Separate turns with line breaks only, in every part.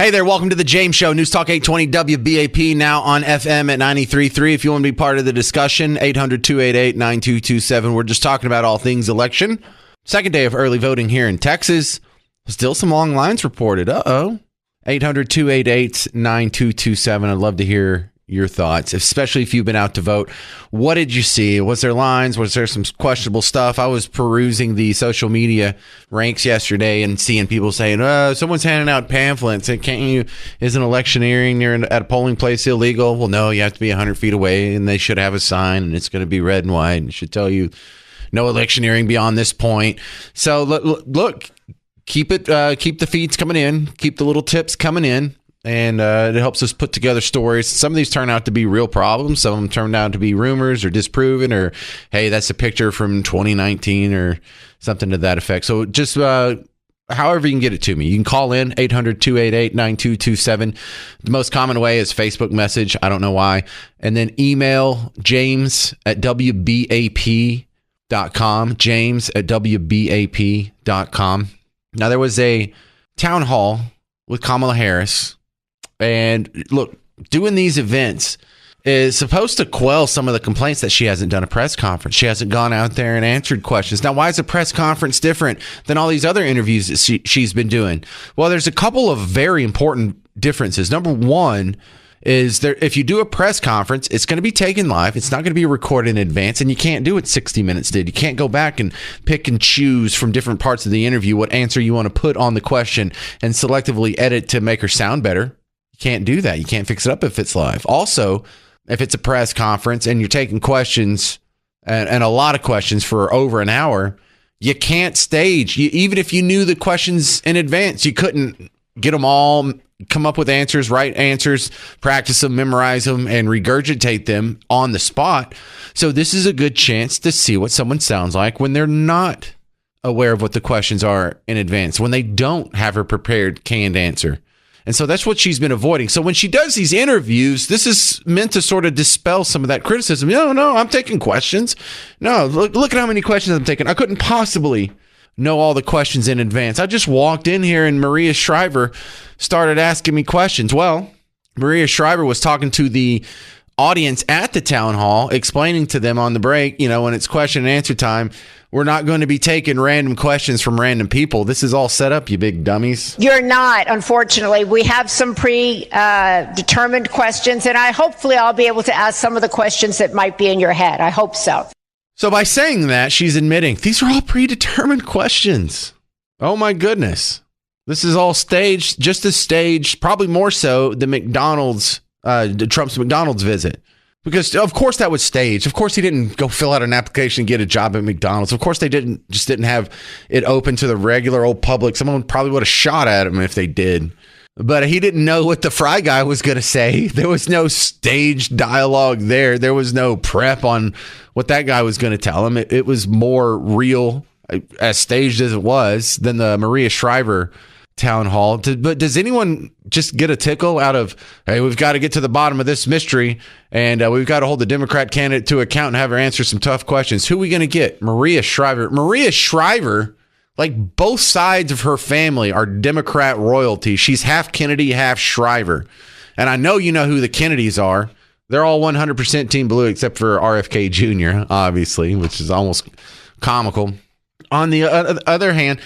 Hey there, welcome to the James Show, News Talk 820 WBAP, now on FM at 93.3. If you want to be part of the discussion, 800-288-9227. We're just talking about all things election. Second day of early voting here in Texas. Still some long lines reported. 800-288-9227. I'd love to hear your thoughts, especially if you've been out to vote. What did you see? Was there lines? Was there some questionable stuff? I was perusing the social media ranks yesterday and seeing people saying, someone's handing out pamphlets. Isn't electioneering at a polling place illegal? Well, no, you have to be 100 feet away, and they should have a sign, and it's going to be red and white, and it should tell you no electioneering beyond this point. So look, keep the feeds coming in, keep the little tips coming in. And it helps us put together stories. Some of these turn out to be real problems. Some of them turn out to be rumors or disproven, or, hey, that's a picture from 2019 or something to that effect. So just however you can get it to me. You can call in 800-288-9227. The most common way is Facebook message. I don't know why. And then email james@wbap.com. james@wbap.com. Now, there was a town hall with Kamala Harris. And look, doing these events is supposed to quell some of the complaints that she hasn't done a press conference. She hasn't gone out there and answered questions. Now, why is a press conference different than all these other interviews that she's been doing? Well, there's a couple of very important differences. Number one is if you do a press conference, it's going to be taken live. It's not going to be recorded in advance, and you can't do what 60 Minutes did. You can't go back and pick and choose from different parts of the interview what answer you want to put on the question and selectively edit to make her sound better. Can't do that. You can't fix it up if it's live. Also, if it's a press conference and you're taking questions and a lot of questions for over an hour, you can't stage. Even if you knew the questions in advance, you couldn't get them all, come up with answers, write answers, practice them, memorize them, and regurgitate them on the spot. So this is a good chance to see what someone sounds like when they're not aware of what the questions are in advance, when they don't have a prepared canned answer. And so that's what she's been avoiding. So when she does these interviews, this is meant to sort of dispel some of that criticism. No, I'm taking questions. No, look at how many questions I'm taking. I couldn't possibly know all the questions in advance. I just walked in here and Maria Shriver started asking me questions. Well, Maria Shriver was talking to the audience at the town hall, explaining to them on the break, when it's question and answer time, we're not going to be taking random questions from random people. This is all set up, you big dummies.
You're not, unfortunately. We have some predetermined questions, and hopefully I'll be able to ask some of the questions that might be in your head. I hope so.
So by saying that, she's admitting these are all predetermined questions. Oh my goodness. This is all staged, just as staged, probably more so than Trump's McDonald's visit. Because, of course, that was staged. Of course, he didn't go fill out an application and get a job at McDonald's. Of course, they didn't have it open to the regular old public. Someone probably would have shot at him if they did. But he didn't know what the fry guy was going to say. There was no staged dialogue there. There was no prep on what that guy was going to tell him. It was more real, as staged as it was, than the Maria Shriver town hall. But does anyone just get a tickle out of, hey, we've got to get to the bottom of this mystery, and we've got to hold the Democrat candidate to account and have her answer some tough questions? Who are we going to get? Maria Shriver. Maria Shriver, like, both sides of her family are Democrat royalty. She's half Kennedy, half Shriver. And I know you know who the Kennedys are. They're all 100% Team Blue except for RFK Jr., obviously, which is almost comical. On the other hand,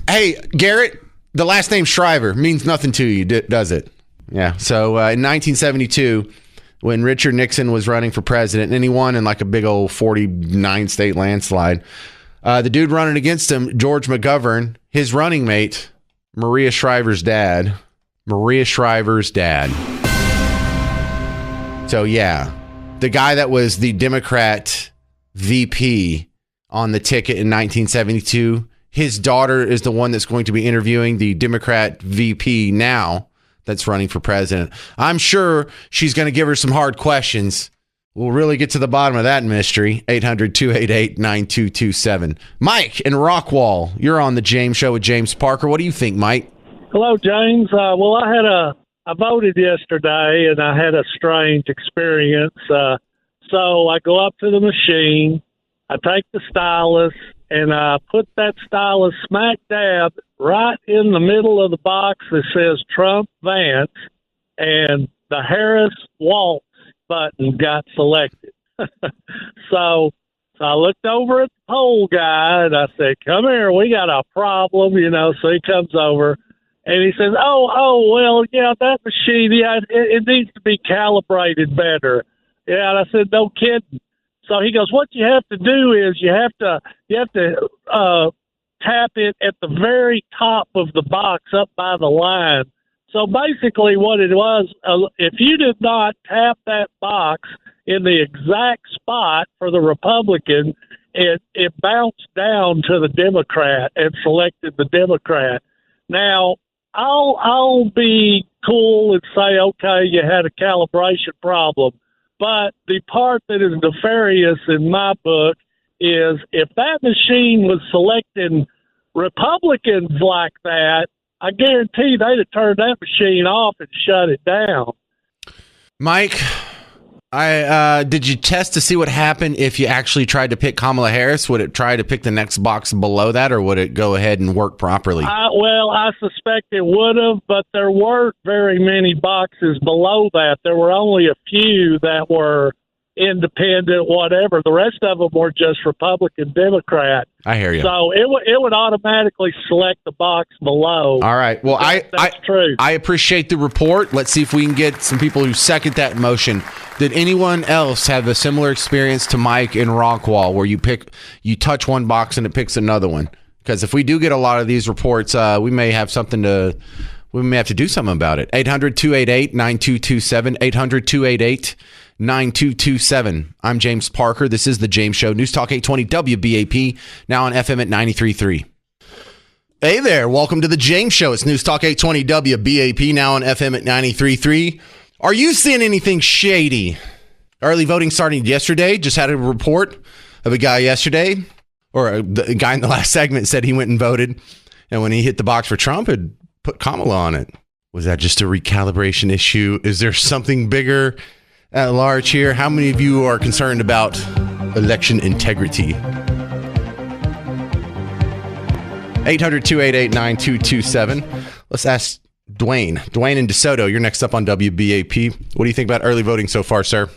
hey, Garrett, the last name Shriver means nothing to you, does it? Yeah. So in 1972, when Richard Nixon was running for president, and he won in like a big old 49-state landslide, the dude running against him, George McGovern, his running mate, Maria Shriver's dad. So, yeah, the guy that was the Democrat VP on the ticket in 1972, his daughter is the one that's going to be interviewing the Democrat VP now that's running for president. I'm sure she's going to give her some hard questions. We'll really get to the bottom of that mystery. 800-288-9227. Mike in Rockwall, you're on the James Show with James Parker. What do you think, Mike?
Hello, James. I voted yesterday, and I had a strange experience. So I go up to the machine. I take the stylus. and I put that stylus smack dab right in the middle of the box that says Trump Vance, and the Harris Waltz button got selected. So I looked over at the poll guy, and I said, come here, we got a problem, So he comes over, and he says, well, yeah, that machine, yeah, it needs to be calibrated better. Yeah, and I said, no kidding. So he goes, what you have to do is you have to tap it at the very top of the box up by the line. So basically what it was, if you did not tap that box in the exact spot for the Republican, it bounced down to the Democrat and selected the Democrat. Now, I'll be cool and say, okay, you had a calibration problem. But the part that is nefarious in my book is if that machine was selecting Republicans like that, I guarantee they'd have turned that machine off and shut it down.
Mike, did you test to see what happened if you actually tried to pick Kamala Harris? Would it try to pick the next box below that, or would it go ahead and work properly?
I suspect it would have, but there weren't very many boxes below that. There were only a few that were independent, whatever. The rest of them were just Republican, Democrat.
I hear you.
So it would automatically select the box below.
All right. Well,
that's true.
I appreciate the report. Let's see if we can get some people who second that motion. Did anyone else have a similar experience to Mike in Rockwall, where you touch one box and it picks another one? Because if we do get a lot of these reports, we may have to do something about it. 800-288-9227, 800-288-9227. I'm James Parker. This is The James Show. News Talk 820 WBAP, now on FM at 93.3. Hey there. Welcome to The James Show. It's News Talk 820 WBAP, now on FM at 93.3. Are you seeing anything shady? Early voting starting yesterday. Just had a report of a guy yesterday, or the guy in the last segment said he went and voted, and when he hit the box for Trump, it put Kamala on it. Was that just a recalibration issue? Is there something bigger at large here? How many of you are concerned about election integrity? 800-288-9227. Let's ask Dwayne. Dwayne in DeSoto, you're next up on WBAP. What do you think about early voting so far, sir?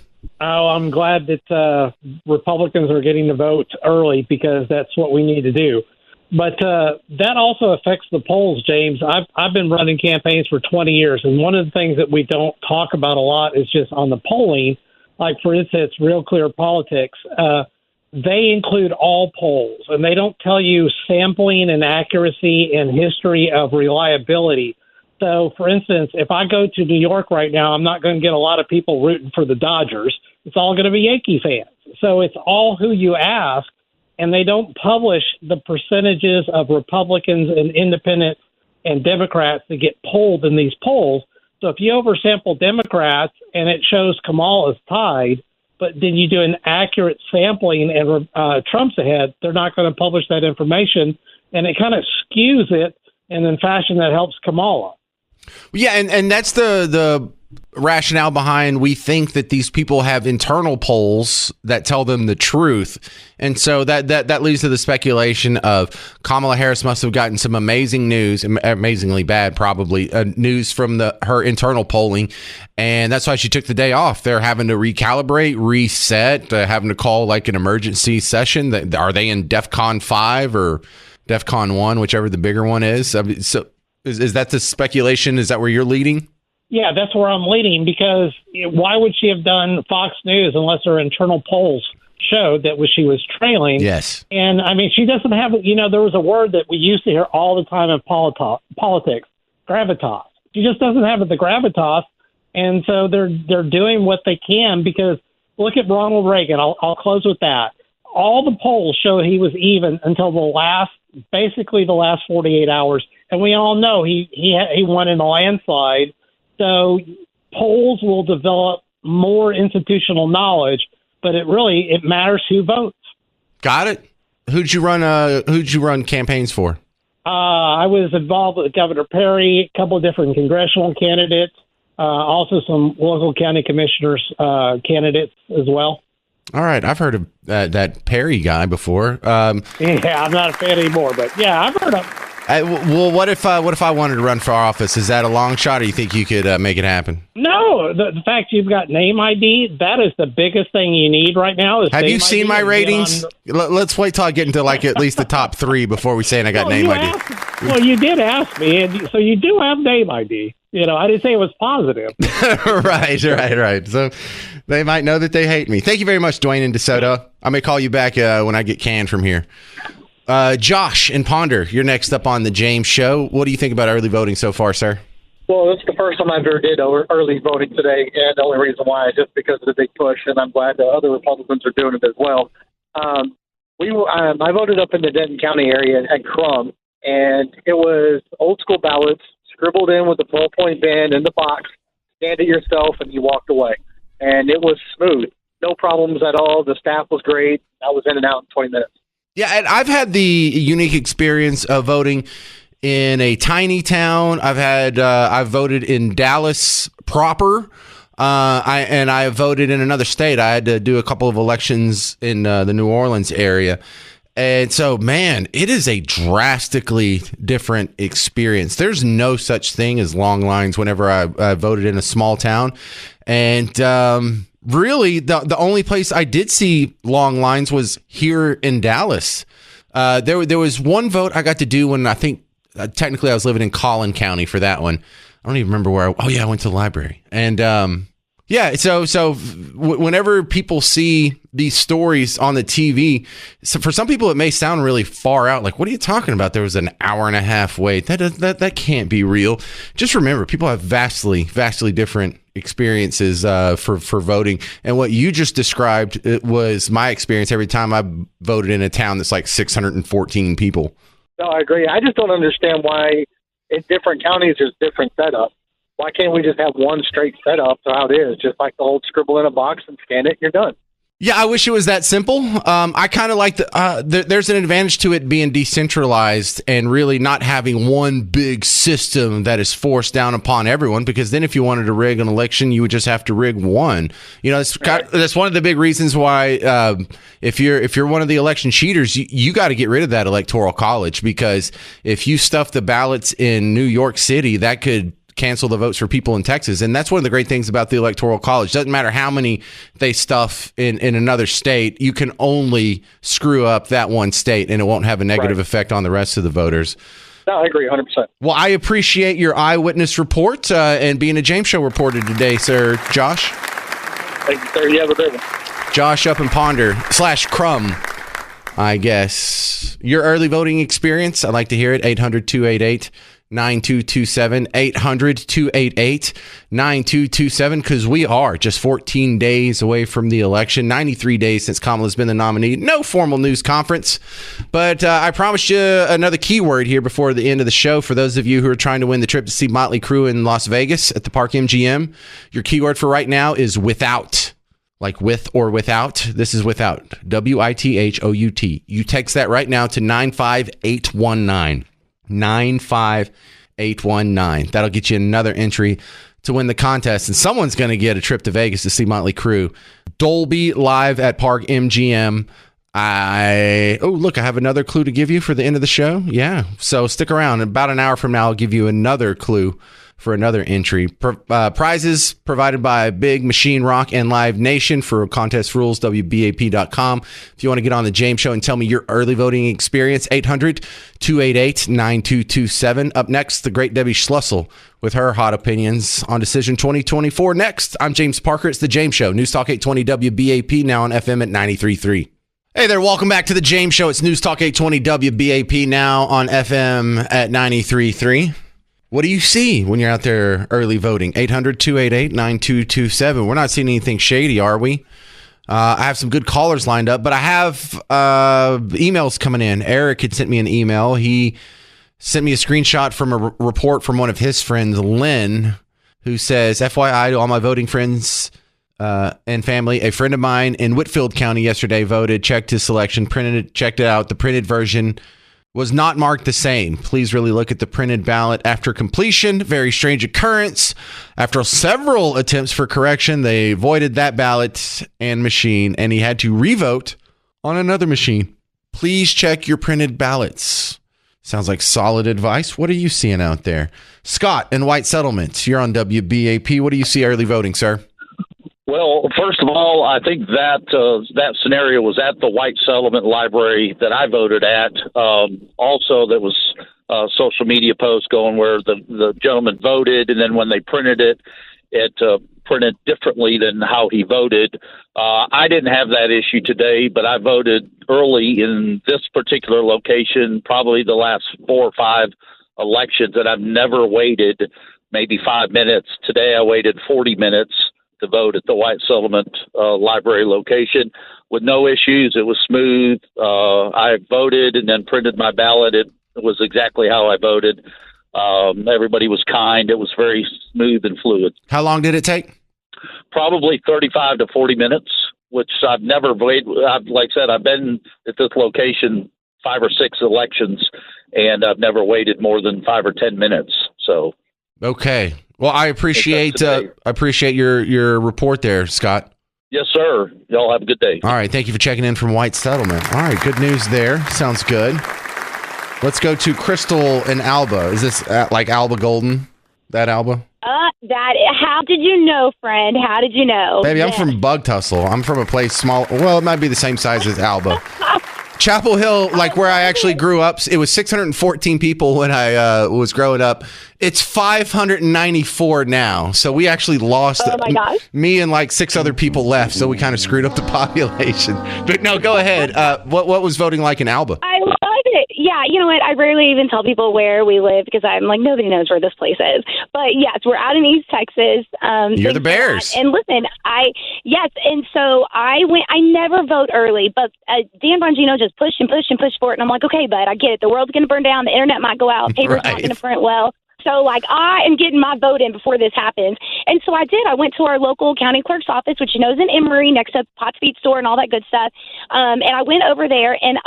Oh, I'm glad that Republicans are getting the vote early, because that's what we need to do. But that also affects the polls, James. I've been running campaigns for 20 years, and one of the things that we don't talk about a lot is just on the polling. Like, for instance, Real Clear Politics, they include all polls, and they don't tell you sampling and accuracy and history of reliability. So, for instance, if I go to New York right now, I'm not going to get a lot of people rooting for the Dodgers. It's all going to be Yankee fans. So it's all who you ask, and they don't publish the percentages of Republicans and independents and Democrats that get polled in these polls. So if you oversample Democrats and it shows Kamala's tied, but then you do an accurate sampling and Trump's ahead, they're not going to publish that information, and it kind of skews it in a fashion that helps Kamala.
Yeah, and that's the rationale behind, we think that these people have internal polls that tell them the truth. And so that leads to the speculation of Kamala Harris must have gotten some amazing news, amazingly bad probably, news from her internal polling, and that's why she took the day off. They're having to recalibrate, reset, having to call like an emergency session. Are they in DEFCON 5 or DEFCON 1, whichever the bigger one is? I mean, so is that the speculation? Is that where you're leading?
Yeah, that's where I'm leading, because why would she have done Fox News unless her internal polls showed that she was trailing?
Yes.
And, I mean, she doesn't have, there was a word that we used to hear all the time in politics, gravitas. She just doesn't have the gravitas, and so they're doing what they can, because look at Ronald Reagan. I'll close with that. All the polls show he was even until basically the last 48 hours, and we all know he won in a landslide. So polls will develop more institutional knowledge, but it matters who votes. Got it.
Who'd you run campaigns for?
I was involved with Governor Perry, a couple of different congressional candidates, also some local county commissioners candidates as well.
All right, I've heard of that Perry guy before.
Yeah, I'm not a fan anymore, but yeah, I've heard of.
Well, what if I wanted to run for office? Is that a long shot, or you think you could make it happen?
No, the fact you've got name ID, that is the biggest thing you need right now. Is
Have
name
you seen
ID
my
and
ratings? Let's wait till I get into like at least the top 3 before we say I got name ID.
Well, you did ask me, and so you do have name ID. I didn't say it was positive.
Right. So they might know that they hate me. Thank you very much, Dwayne in DeSoto. I may call you back when I get canned from here. Josh in Ponder, you're next up on the James Show. What do you think about early voting so far, sir?
Well, it's the first time I've ever did early voting today, and the only reason why is just because of the big push, and I'm glad the other Republicans are doing it as well. I voted up in the Denton County area at Crum, and it was old school ballots scribbled in with a ballpoint pen in the box, scanned it yourself, and you walked away. And it was smooth. No problems at all. The staff was great. I was in and out in 20 minutes.
Yeah, and I've had the unique experience of voting in a tiny town. I've voted in Dallas proper. I voted in another state. I had to do a couple of elections in the New Orleans area. And so, man, it is a drastically different experience. There's no such thing as long lines whenever I voted in a small town. And really, the only place I did see long lines was here in Dallas. There was one vote I got to do when I think technically I was living in Collin County for that one. I don't even remember where. I went to the library. And yeah, so whenever people see these stories on the TV, so for some people it may sound really far out. Like, what are you talking about? There was an hour and a half wait. That can't be real. Just remember, people have vastly different experiences for voting. And what you just described, it was my experience every time I voted in a town that's like 614 people.
No, I agree. I just don't understand why in different counties there's different setup. Why can't we just have one straight setup to how it is? Just like the old scribble in a box and scan it, you're done.
Yeah, I wish it was that simple. I kind of like there's an advantage to it being decentralized and really not having one big system that is forced down upon everyone, because then if you wanted to rig an election, you would just have to rig one. That's one of the big reasons why if you're one of the election cheaters, you got to get rid of that electoral college, because if you stuff the ballots in New York City, that could cancel the votes for people in Texas. And that's one of the great things about the electoral college. Doesn't matter how many they stuff in another state, you can only screw up that one state and it won't have a negative effect on the rest of the voters.
No, I agree 100%.
Well, I appreciate your eyewitness report and being a James Show reporter today, sir. Josh?
Thank you, sir. You have a great one.
Josh up in Ponder / Crum, I guess. Your early voting experience, I'd like to hear it. 800-288-9227, 800-288-9227, because we are just 14 days away from the election, 93 days since Kamala's been the nominee. No formal news conference, but I promised you another keyword here before the end of the show. For those of you who are trying to win the trip to see Motley Crue in Las Vegas at the Park MGM, your keyword for right now is without. Like with or without. This is without. WITHOUT. You text that right now to 95819. 95819. That'll get you another entry to win the contest, and someone's going to get a trip to Vegas to see Motley Crue. Dolby live at Park MGM. Look, I have another clue to give you for the end of the show. Yeah, so stick around. About an hour from now, I'll give you another clue for another entry. Prizes provided by Big Machine Rock and Live Nation. For contest rules, WBAP.com. If you want to get on the James Show and tell me your early voting experience, 800-288-9227. Up next, the great Debbie Schlussel with her hot opinions on Decision 2024. Next, I'm James Parker. It's the James Show. News Talk 820 WBAP, now on FM at 93.3. Hey there, welcome back to the James Show. It's News Talk 820 WBAP, now on FM at 93.3. What do you see when you're out there early voting? 800-288-9227. We're not seeing anything shady, are we? I have some good callers lined up, but I have emails coming in. Eric had sent me an email. He sent me a screenshot from a report from one of his friends, Lynn, who says, FYI to all my voting friends and family, a friend of mine in Whitfield County yesterday voted, checked his selection, checked it out, the printed version was not marked the same. Please really look at the printed ballot after completion. Very strange occurrence. After several attempts for correction, they voided that ballot and machine, and he had to revote on another machine. Please check your printed ballots. Sounds like solid advice. What are you seeing out there? Scott in White Settlement, you're on WBAP. What do you see early voting, sir?
Well, first of all, I think that scenario was at the White Settlement Library that I voted at. Also, there was a social media post going where the gentleman voted, and then when they printed it, it printed differently than how he voted. I didn't have that issue today, but I voted early in this particular location, probably the last 4 or 5 elections, and I've never waited maybe 5 minutes. Today I waited 40 minutes to vote at the White Settlement Library location with no issues. It was smooth. I voted and then printed my ballot. It was exactly how I voted. Everybody was kind. It was very smooth and fluid.
How long did it take?
Probably 35 to 40 minutes, which I've never waited. Like I said, I've been at this location 5 or 6 elections, and I've never waited more than 5 or 10 minutes. So,
okay. Well, I appreciate your report there, Scott.
Yes, sir. Y'all have a good day.
All right. Thank you for checking in from White Settlement. All right. Good news there. Sounds good. Let's go to Crystal in Alba. Is this like Alba Golden? That Alba?
How did you know, friend? How did you know?
Baby, I'm from Bug Tussle. I'm from a place small. Well, it might be the same size as Alba. Chapel Hill, like where I actually grew up, it was 614 people when I was growing up. It's 594 now. So we actually lost.
Oh my gosh.
Me and like 6 other people left. So we kind of screwed up the population. But no, go ahead. What was voting like in Alba?
I love it. Yeah, you know what? I rarely even tell people where we live because I'm like, nobody knows where this place is. But yes, we're out in East Texas.
You're the Bears.
And listen, and so I never vote early, but Dan Bongino just pushed and pushed and pushed for it. And I'm like, okay, bud, I get it. The world's going to burn down. The internet might go out. Paper's not going to print well. So, I am getting my vote in before this happens. And so I did. I went to our local county clerk's office, which you know is in Emory, next to Potts Feet Store and all that good stuff. And I went over there, and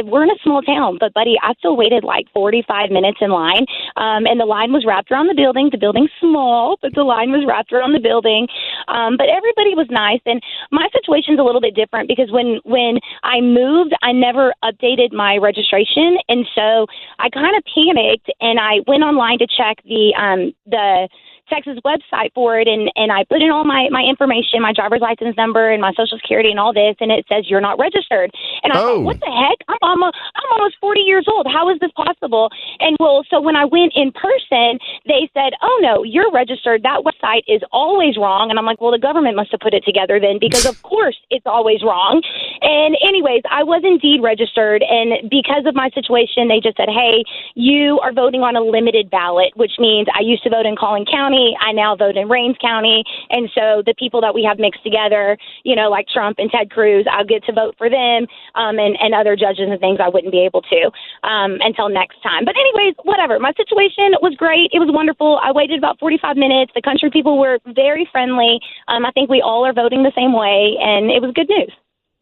we're in a small town, but, buddy, I still waited like 45 minutes in line. And the line was wrapped around the building. The building's small, but the line was wrapped around the building. But everybody was nice. And my situation's a little bit different because when I moved, I never updated my registration. And so I kind of panicked, and I went online to check the Texas website for it, and I put in all my information, my driver's license number and my social security and all this, and it says you're not registered. And I thought, what the heck? I'm almost 40 years old. How is this possible? And so when I went in person, they said, oh no, you're registered. That website is always wrong. And I'm like, well, the government must have put it together then, because of course it's always wrong. And anyways, I was indeed registered, and because of my situation, they just said, hey, you are voting on a limited ballot, which means I used to vote in Collin County. I now vote in Rains County. And so the people that we have mixed together, like Trump and Ted Cruz, I'll get to vote for them, and other judges and things I wouldn't be able to until next time. But anyways, whatever. My situation was great. It was wonderful. I waited about 45 minutes. The country people were very friendly. I think we all are voting the same way, and it was good news.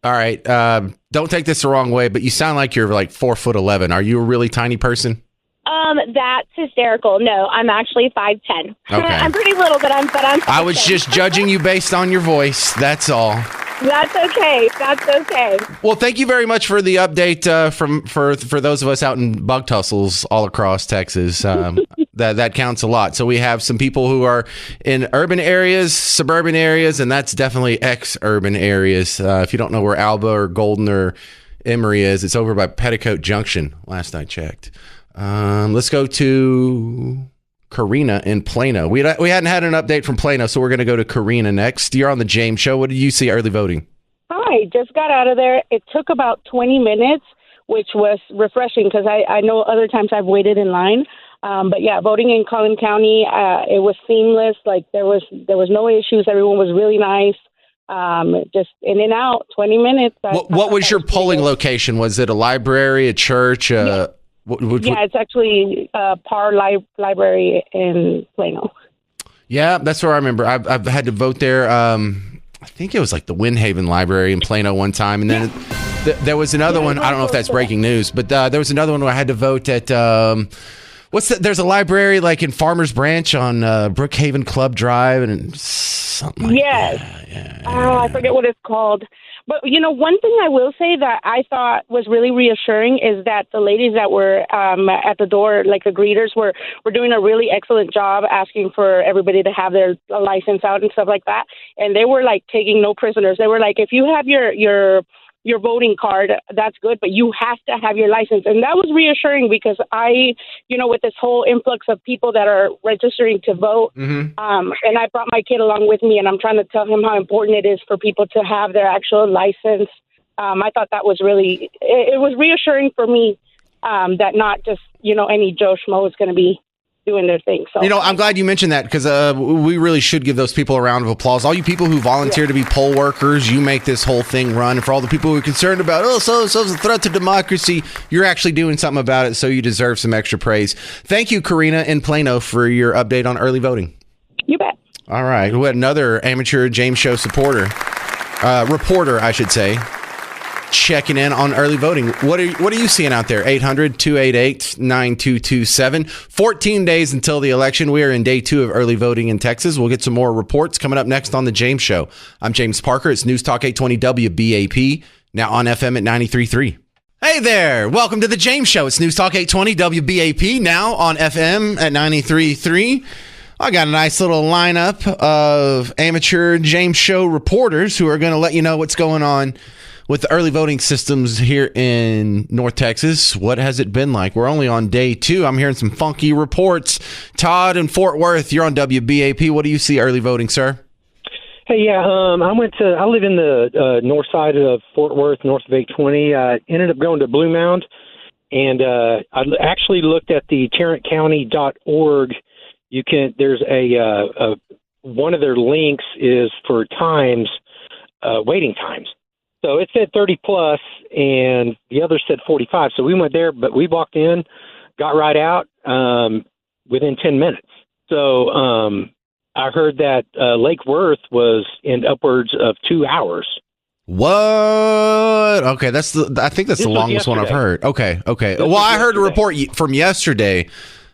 All right. Don't take this the wrong way, but you sound like you're like 4'11". Are you a really tiny person?
That's hysterical. No, I'm actually 5'10". Okay. I'm pretty little, but I'm 5'10".
I was just judging you based on your voice. That's all.
That's okay. That's okay.
Well, thank you very much for the update for those of us out in bug tussles all across Texas. That counts a lot. So we have some people who are in urban areas, suburban areas, and that's definitely ex-urban areas. If you don't know where Alba or Golden or Emory is, it's over by Petticoat Junction, last I checked. Let's go to Karina in Plano. We hadn't had an update from Plano, so we're going to go to Karina next. You're on the James Show. What did you see early voting?
Hi, just got out of there. It took about 20 minutes, which was refreshing because I know other times I've waited in line. But yeah, voting in Collin County, it was seamless. Like there was no issues. Everyone was really nice. Just in and out, 20 minutes.
What was your polling location? Was it a library, a church?
Yeah, it's actually Parr Library in Plano.
Yeah, that's where I remember. I've had to vote there. I think it was like the Windhaven Library in Plano one time, and then There was another one. I don't know if that's breaking news, but there was another one where I had to vote at there's a library like in Farmers Branch on Brookhaven Club Drive and something like that. Yeah.
I forget what it's called. But, one thing I will say that I thought was really reassuring is that the ladies that were at the door, like the greeters, were doing a really excellent job asking for everybody to have their license out and stuff like that. And they were, like, taking no prisoners. They were like, if you have your voting card, that's good, but you have to have your license. And that was reassuring because with this whole influx of people that are registering to vote, and I brought my kid along with me, and I'm trying to tell him how important it is for people to have their actual license. I thought that was really, it was reassuring for me that not just, any Joe Schmo is going to be doing their thing. So
I'm glad you mentioned that because we really should give those people a round of applause. All you people who volunteer to be poll workers, you make this whole thing run. And for all the people who are concerned about, so-and-so's a threat to democracy, you're actually doing something about it, so you deserve some extra praise. Thank you, Karina in Plano, for your update on early voting.
You bet.
All right. We had another amateur James Show reporter, I should say, checking in on early voting. What are you seeing out there? 800-288-9227. 14 days until the election. We are in day 2 of early voting in Texas. We'll get some more reports coming up next on The James Show. I'm James Parker. It's News Talk 820 WBAP, now on FM at 93.3. Hey there. Welcome to The James Show. It's News Talk 820 WBAP, now on FM at 93.3. I got a nice little lineup of amateur James Show reporters who are going to let you know what's going on with the early voting systems here in North Texas. What has it been like? We're only on day 2. I'm hearing some funky reports. Todd in Fort Worth, you're on WBAP. What do you see early voting, sir?
Hey, yeah, I live in the north side of Fort Worth, north of 820. I ended up going to Blue Mound, and I actually looked at the tarrantcounty.org. There's one of their links is for times, waiting times. So it said 30 plus, and the other said 45. So we went there, but we walked in, got right out within 10 minutes. So I heard that Lake Worth was in upwards of 2 hours.
What? Okay, I think that's the longest one I've heard. Okay. Well, I heard a report from yesterday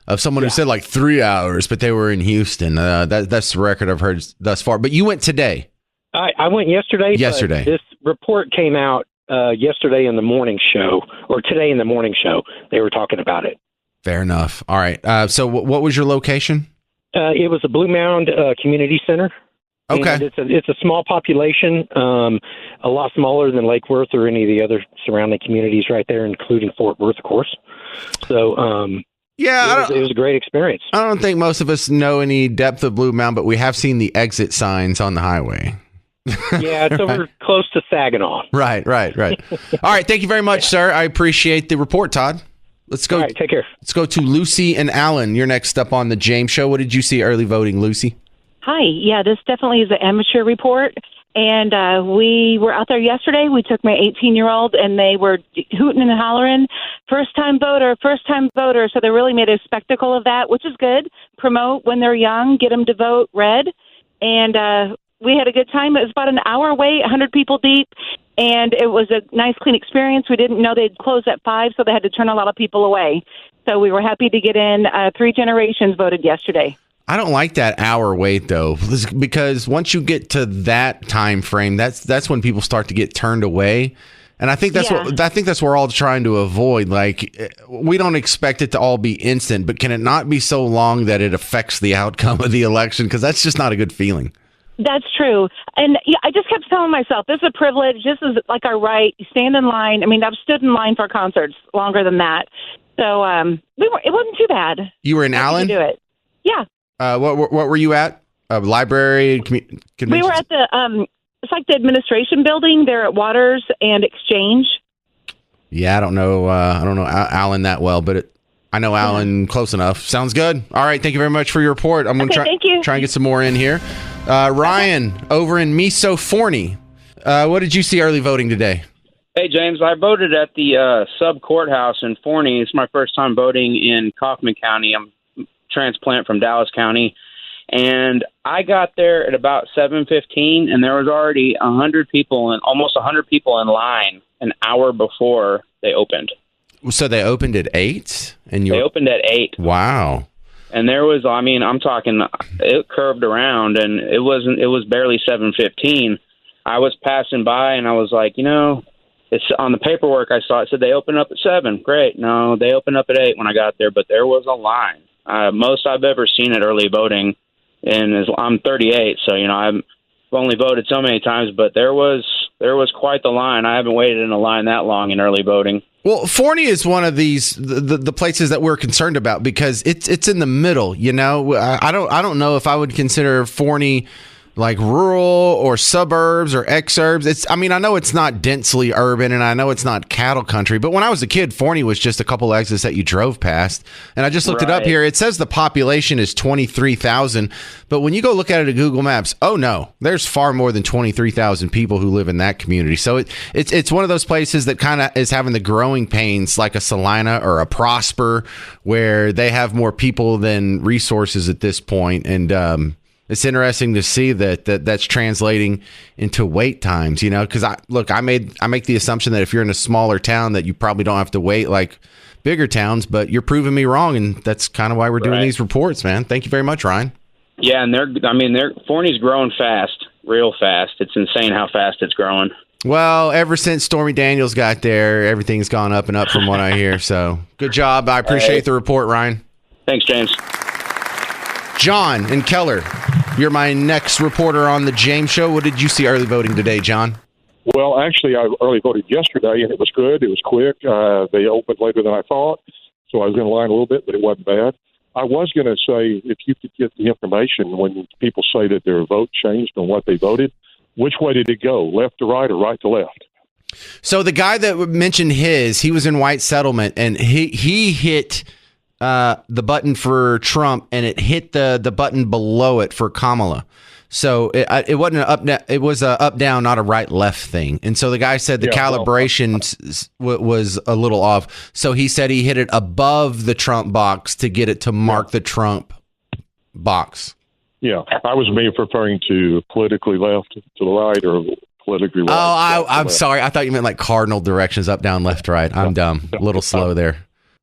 of someone who said like 3 hours, but they were in Houston. That's the record I've heard thus far. But you went today.
I went yesterday.
Yesterday.
This report came out yesterday in the morning show, or today in the morning show. They were talking about it.
Fair enough. All right. So what was your location?
It was the Blue Mound Community Center.
Okay.
And it's a small population, a lot smaller than Lake Worth or any of the other surrounding communities right there, including Fort Worth, of course. So, it was a great experience.
I don't think most of us know any depth of Blue Mound, but we have seen the exit signs on the highway.
Yeah, it's over close to Saginaw.
Right. All right. Thank you very much, sir. I appreciate the report, Todd. Let's go.
All right, take care.
Let's go to Lucy and Allen. You're next up on The James Show. What did you see early voting, Lucy?
Hi. Yeah, this definitely is an amateur report. And we were out there yesterday. We took my 18-year-old, and they were hooting and hollering, first-time voter. So they really made a spectacle of that, which is good. Promote when they're young, get them to vote red. And we had a good time. It was about an hour wait, 100 people deep, and it was a nice, clean experience. We didn't know they'd close at 5, so they had to turn a lot of people away. So we were happy to get in. 3 generations voted yesterday.
I don't like that hour wait, though, because once you get to that time frame, that's when people start to get turned away. And I think that's what we're all trying to avoid. Like, we don't expect it to all be instant, but can it not be so long that it affects the outcome of the election? Because that's just not a good feeling.
That's true. And I just kept telling myself, this is a privilege. This is like our right. You stand in line. I mean, I've stood in line for concerts longer than that. So it wasn't too bad.
You were in Allen?
Do it. Yeah.
What were you at? Library?
We were at the, it's like the administration building there at Waters and Exchange.
Yeah, I don't know Allen that well, but I know Allen close enough. Sounds good. All right, thank you very much for your report. I'm going to try and get some more in here. Ryan, over in Mesoforny, what did you see early voting today?
Hey, James, I voted at the sub-courthouse in Forney. It's my first time voting in Kaufman County. I'm a transplant from Dallas County. And I got there at about 7:15, and there was already almost 100 people in line. an hour before they opened.
So they opened at 8? And
They opened at 8.
Wow.
And there was, I mean, I'm talking, it curved around, and it was barely 7:15. I was passing by, and I was like, it's on the paperwork I saw. It said they opened up at 7. Great. No, they opened up at 8 when I got there, but there was a line. Most I've ever seen at early voting, and I'm 38, so I've only voted so many times, but there was quite the line. I haven't waited in a line that long in early voting.
Well, Forney is one of these the places that we're concerned about because it's in the middle. I don't know if I would consider Forney like rural or suburbs or exurbs. I know it's not densely urban and I know it's not cattle country, but when I was a kid, Forney was just a couple exits that you drove past. And I just looked it up here. It says the population is 23,000, but when you go look at it at Google Maps, oh no, there's far more than 23,000 people who live in that community. So it's one of those places that kind of is having the growing pains like a Salina or a Prosper, where they have more people than resources at this point. And, it's interesting to see that's translating into wait times, because I make the assumption that if you're in a smaller town that you probably don't have to wait like bigger towns, but you're proving me wrong. And that's kind of why we're doing these reports, man. Thank you very much, Ryan.
Yeah. And Forney's growing fast, real fast. It's insane how fast it's growing.
Well, ever since Stormy Daniels got there, everything's gone up and up from what I hear. So good job. I appreciate the report, Ryan.
Thanks, James.
John and Keller, you're my next reporter on the James Show. What did you see early voting today, John?
Well, actually, I early voted yesterday, and it was good. It was quick. They opened later than I thought, so I was in line a little bit, but it wasn't bad. I was going to say, if you could get the information when people say that their vote changed on what they voted, which way did it go, left to right or right to left?
So the guy that mentioned he was in White Settlement, and he hit the button for Trump, and it hit the button below it for Kamala. So it wasn't it was a up down, not a right left thing. And so the guy said the calibration was a little off. So he said he hit it above the Trump box to get it to mark the Trump box.
Yeah, I was referring to politically left to the right or politically right.
Oh, I'm sorry. I thought you meant like cardinal directions, up, down, left, right. I'm dumb. A little slow there.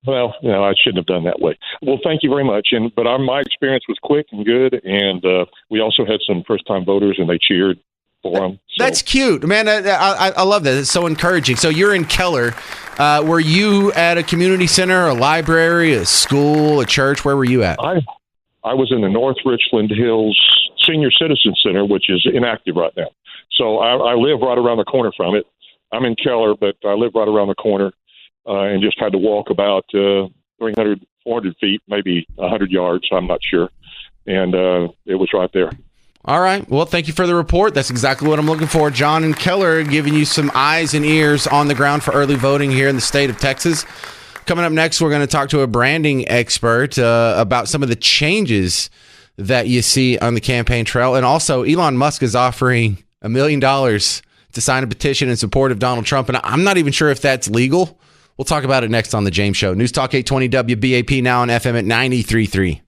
Well, I shouldn't have done that way. Well, thank you very much. But my experience was quick and good, and we also had some first-time voters, and they cheered for them. So.
That's cute, man. I love that. It's so encouraging. So you're in Keller. Were you at a community center, a library, a school, a church? Where were you at?
I was in the North Richland Hills Senior Citizen Center, which is inactive right now. So I live right around the corner from it. I'm in Keller, but I live right around the corner. And just had to walk about 300, 400 feet, maybe 100 yards. I'm not sure. And it was right there.
All right. Well, thank you for the report. That's exactly what I'm looking for. John and Keller giving you some eyes and ears on the ground for early voting here in the state of Texas. Coming up next, we're going to talk to a branding expert about some of the changes that you see on the campaign trail. And also, Elon Musk is offering $1 million to sign a petition in support of Donald Trump. And I'm not even sure if that's legal. We'll talk about it next on The James Show. News Talk 820 WBAP, now on FM at 93.3.